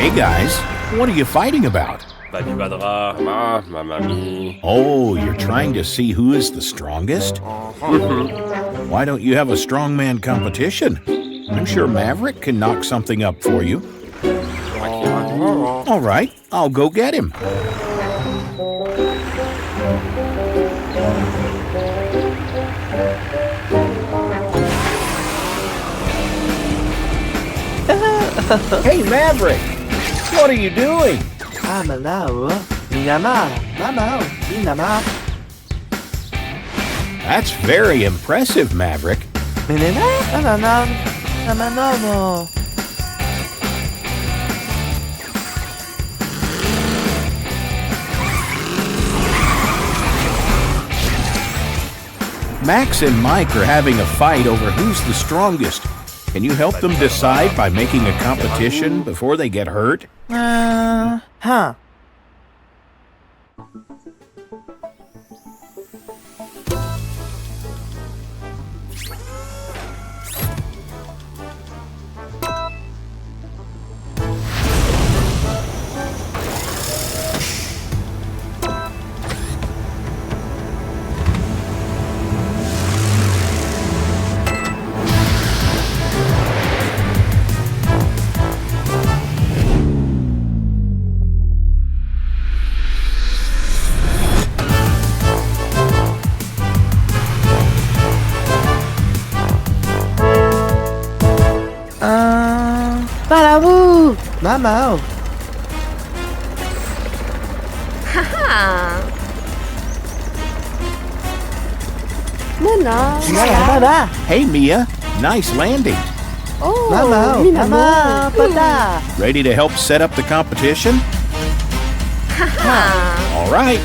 Hey guys, what are you fighting about? Mamma mia. Oh, you're trying to see who is the strongest? Why don't you have a strongman competition? I'm sure Maverick can knock something up for you. All right, I'll go get him. Hey, Maverick! What are you doing? That's very impressive, Maverick. Max and Mike are having a fight over who's the strongest. Can you help them decide by making a competition before they get hurt? Mama. Haha. Hey, Mia. Nice landing. Oh, Mama. Ready to help set up the competition? All right.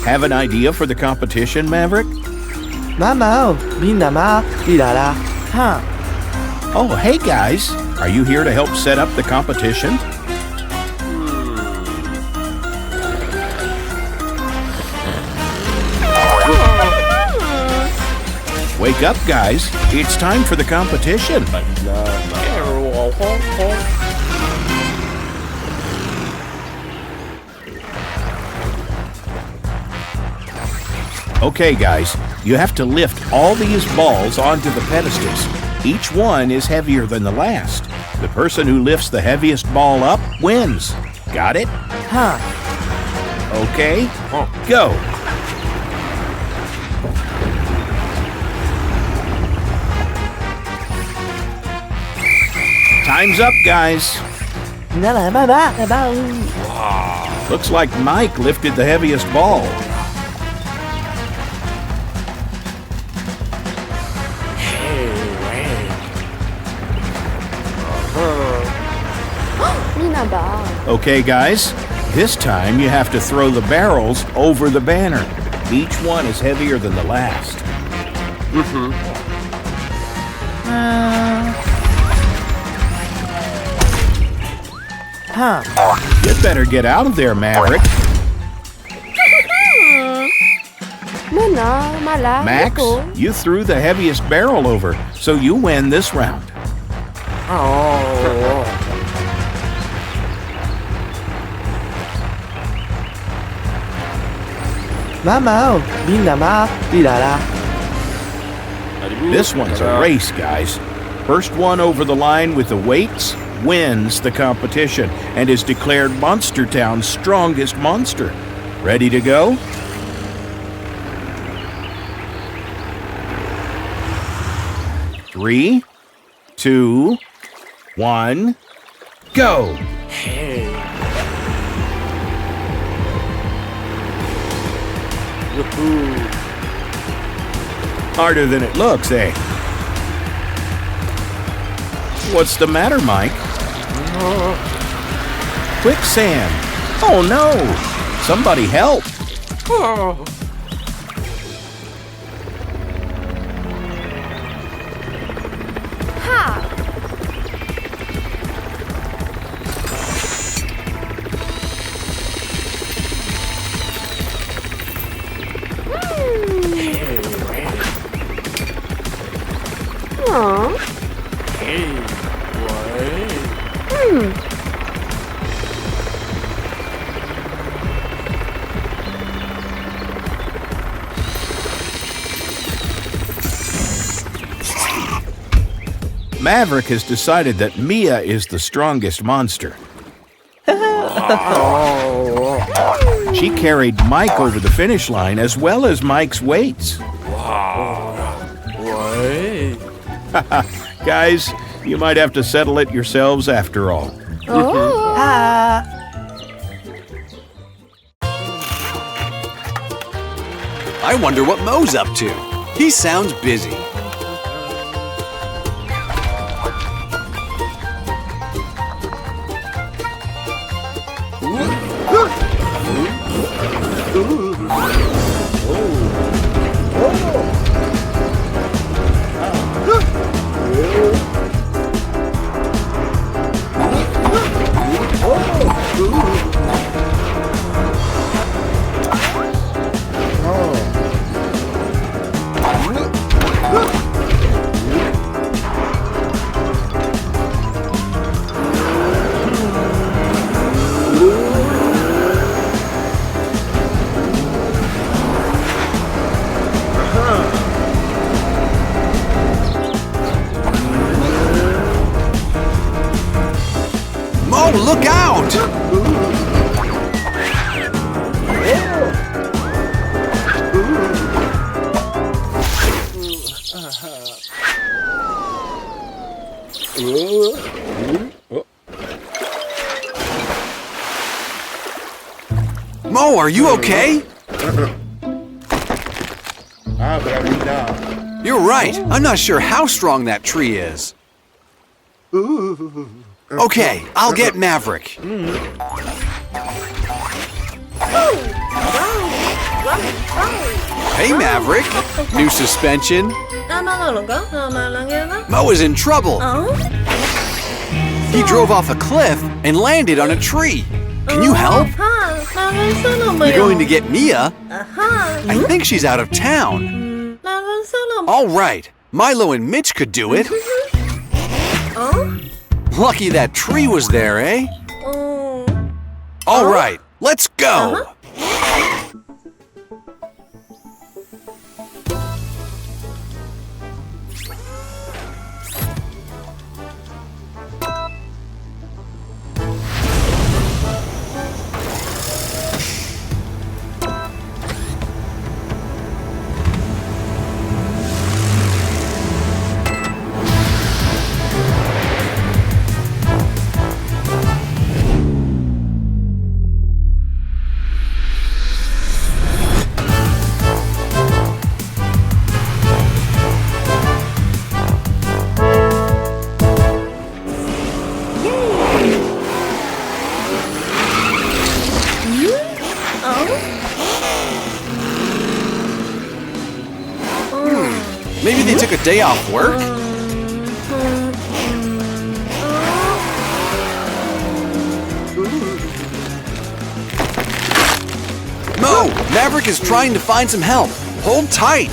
Have an idea for the competition, Maverick? Oh, hey guys. Are you here to help set up the competition? Wake up, guys. It's time for the competition. Okay, guys, you have to lift all these balls onto the pedestals. Each one is heavier than the last. The person who lifts the heaviest ball up wins. Got it? Okay, go. Time's up, guys. Looks like Mike lifted the heaviest ball. Okay, guys, this time you have to throw the barrels over the banner. Each one is heavier than the last. You better get out of there, Maverick. Max, you threw the heaviest barrel over, so you win this round. This one's a race, guys. First one over the line with the weights wins the competition and is declared Monster Town's strongest monster. Ready to go? Three, 2, 1, go! Harder than it looks, eh? What's the matter, Mike? Quicksand! Oh no! Somebody help! Aw. Maverick has decided that Mia is the strongest monster. She carried Mike over the finish line as well as Mike's weights. Guys, you might have to settle it yourselves after all. Oh. I wonder what Mo's up to. He sounds busy. Mo, look out! Mo, are you okay? You're right. I'm not sure how strong that tree is. Okay, I'll get Maverick. Hey, Maverick. New suspension. Mo is in trouble. He drove off a cliff and landed on a tree. Can you help? You're going to get Mia? I think she's out of town. All right, Milo and Mitch could do it. Lucky that tree was there, eh? All right, let's go. Maybe they took a day off work? Mo, Maverick is trying to find some help. Hold tight.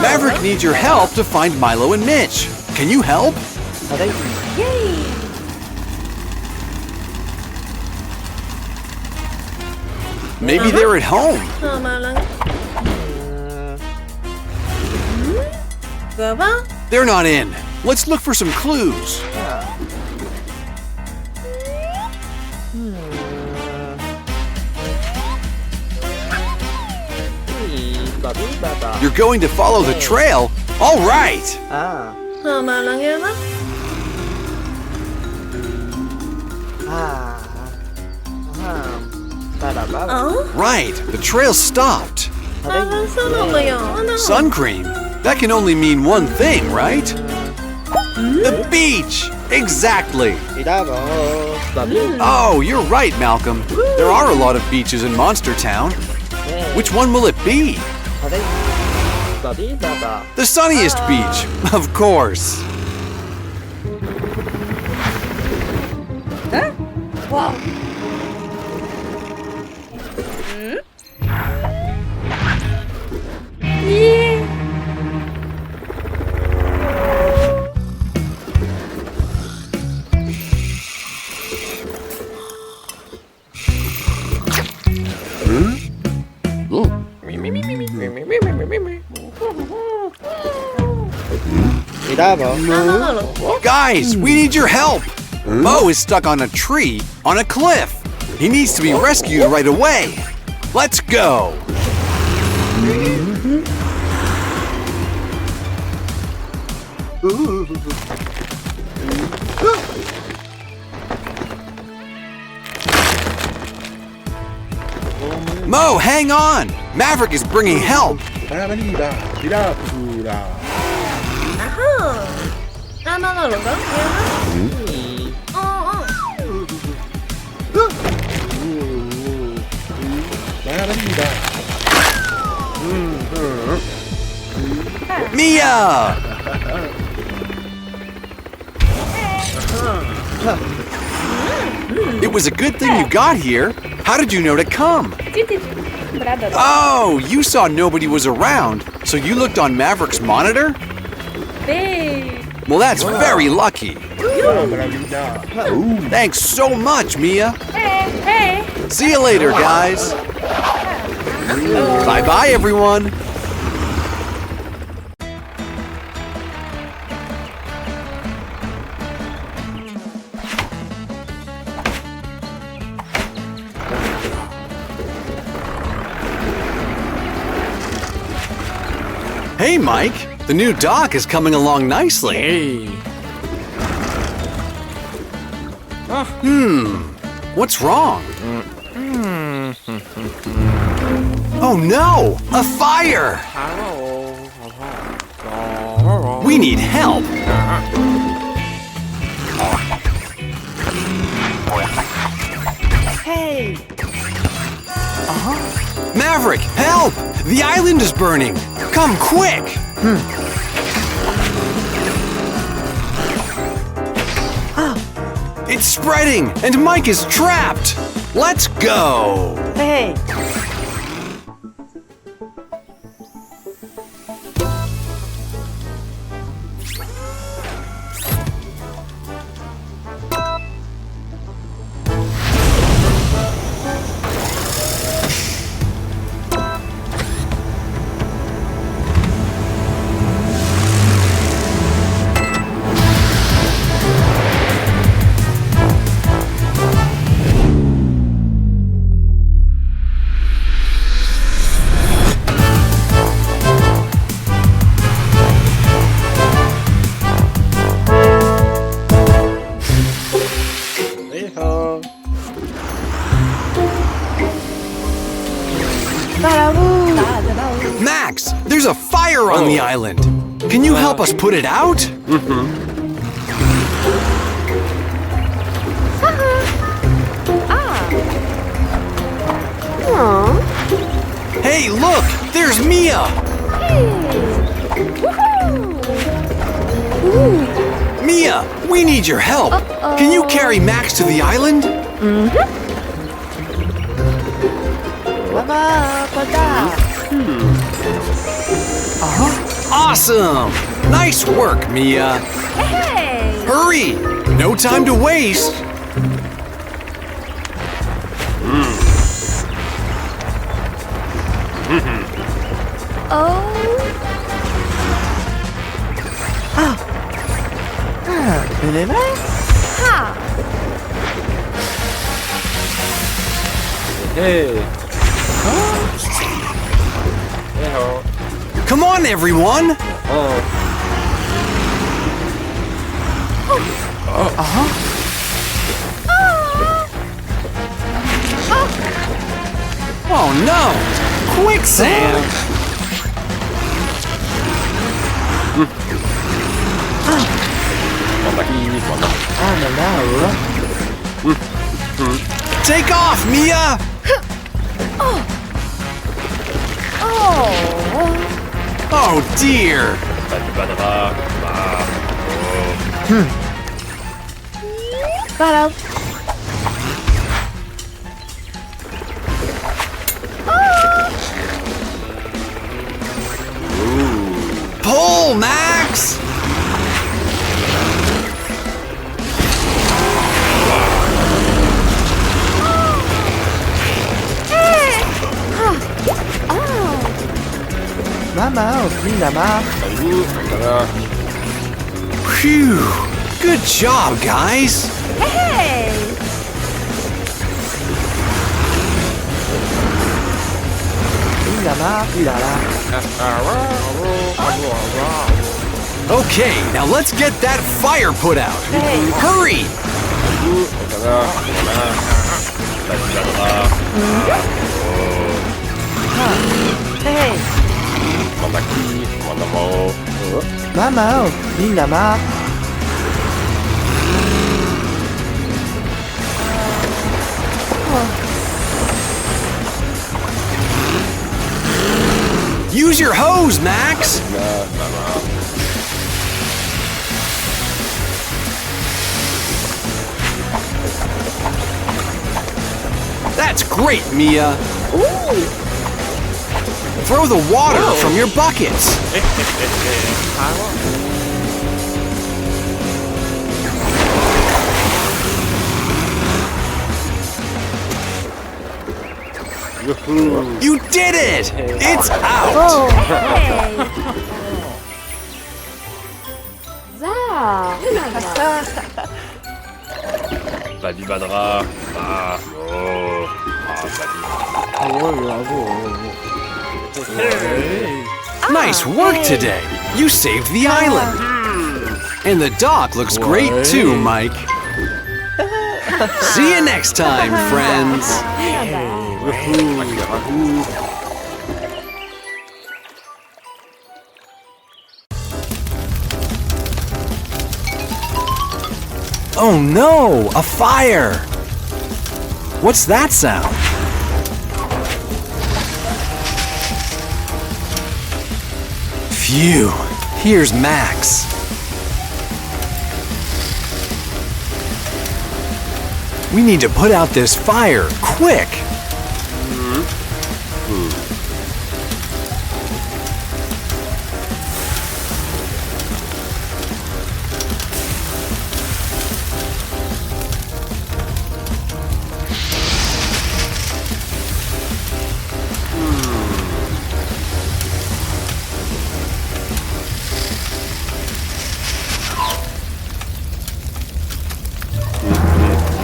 Maverick needs your help to find Milo and Mitch. Can you help? Maybe they're at home. They're not in. Let's look for some clues. You're going to follow the trail? All right. Right, the trail stopped. Sun cream? That can only mean one thing, right? The beach! Exactly! Oh, you're right, Malcolm. There are a lot of beaches in Monster Town. Which one will it be? The sunniest beach, of course. Yeah. Guys, we need your help. Mo is stuck on a tree on a cliff. He needs to be rescued right away. Let's go. Mo, hang on. Maverick is bringing help. Mia! It was a good thing you got here. How did you know to come? Oh, you saw nobody was around, so you looked on Maverick's monitor? Well, that's very lucky. Thanks so much, Mia. See you later, guys. Bye-bye, everyone. Hey, Mike. The new dock is coming along nicely. Hey. What's wrong? Oh no! A fire! We need help! Hey! Maverick, help! The island is burning! Come quick! It's spreading, and Mike is trapped! Let's go! Hey! Max, there's a fire on the island. Can you help us put it out? Hey, look! There's Mia! Mia, we need your help. Can you carry Max to the island? Awesome! Nice work, Mia. Hey! Hurry! No time to waste. Hey. Come on, everyone! Oh no! Quicksand! Take off, Mia! Oh dear! Pull, Max! Mama, minama. Salut, voilà. Phew! Good job, guys! Hey! Minama, ulala. Okay, now let's get that fire put out. Hurry! Voilà, voilà. Salut, là-bas. Hey! Mon acquis, mon amour. Mama, minama. Use your hose, Max! That's great, Mia! Throw the water from your buckets! You did it! It's out! Hey! Ça! Salut, Badra. Ah, oh. Ah, salut. Nice work today! You saved the island! And the dock looks great too, Mike. See you next time, friends! Oh no! A fire! What's that sound? Phew! Here's Max. We need to put out this fire, quick!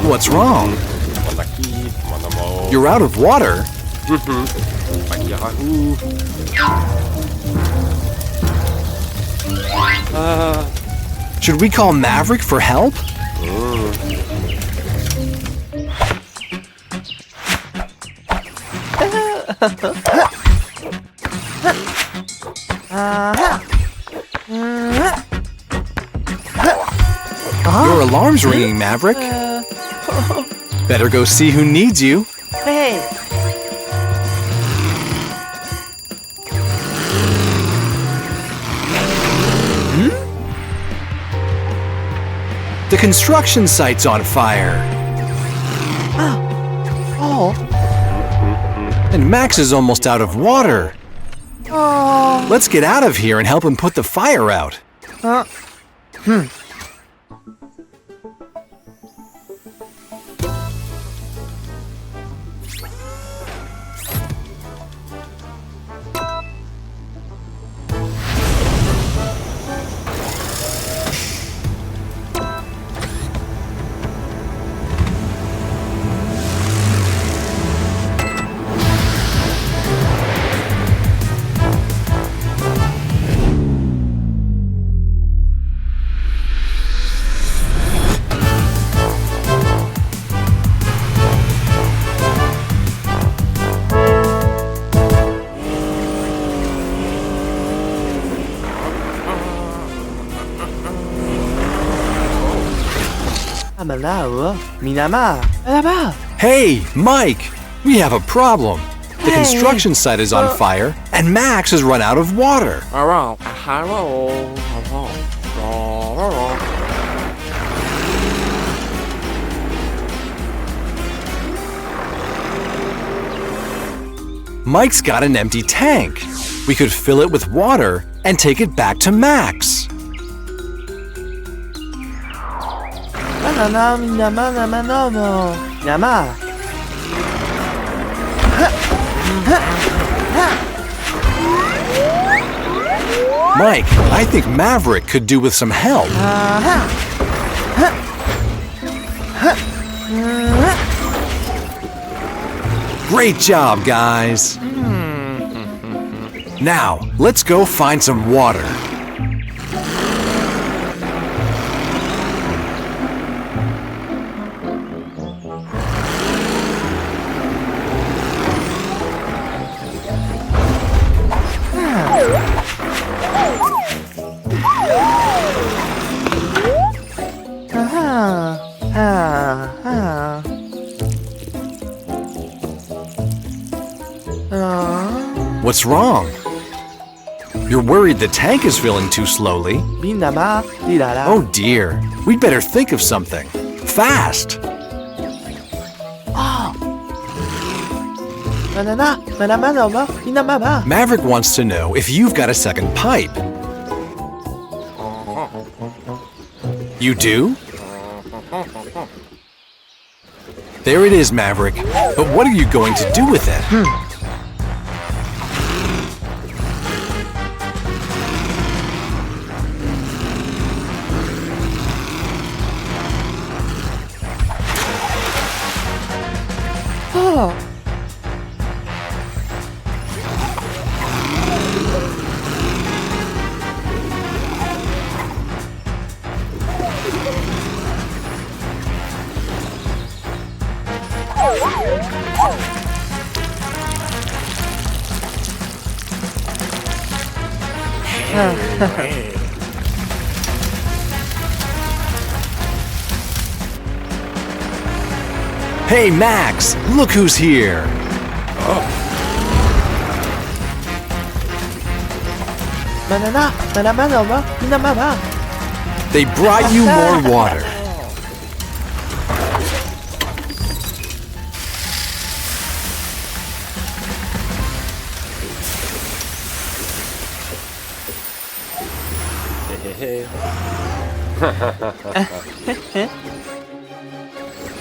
What's wrong? Mon acquis, mon amour. You're out of water? Should we call Maverick for help? Your alarm's ringing, Maverick. Better go see who needs you. Hey! The construction site's on fire. Oh! And Max is almost out of water. Oh! Let's get out of here and help him put the fire out. Amalao, minama, là-bas. Hey, Mike! We have a problem. The construction site is on fire, and Max has run out of water. Mike's got an empty tank. We could fill it with water and take it back to Max. Banana, minama, nama, nomo. Minama. Mike, I think Maverick could do with some help. Great job, guys. Now, let's go find some water. What's wrong? You're worried the tank is filling too slowly. Minama, dilala. Oh dear, we'd better think of something. Fast! Banana, banana, nomo, minama. Maverick wants to know if you've got a second pipe. You do? There it is, Maverick. But what are you going to do with it? Oh. Hey, Max, look who's here. Banana, banana, nomo, minama. They brought you more water.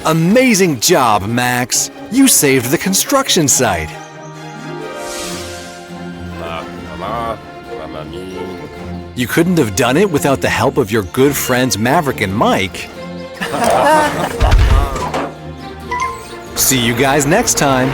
Amazing job, Max. You saved the construction site. Mama, Mama me. You couldn't have done it without the help of your good friends Maverick and Mike. See you guys next time.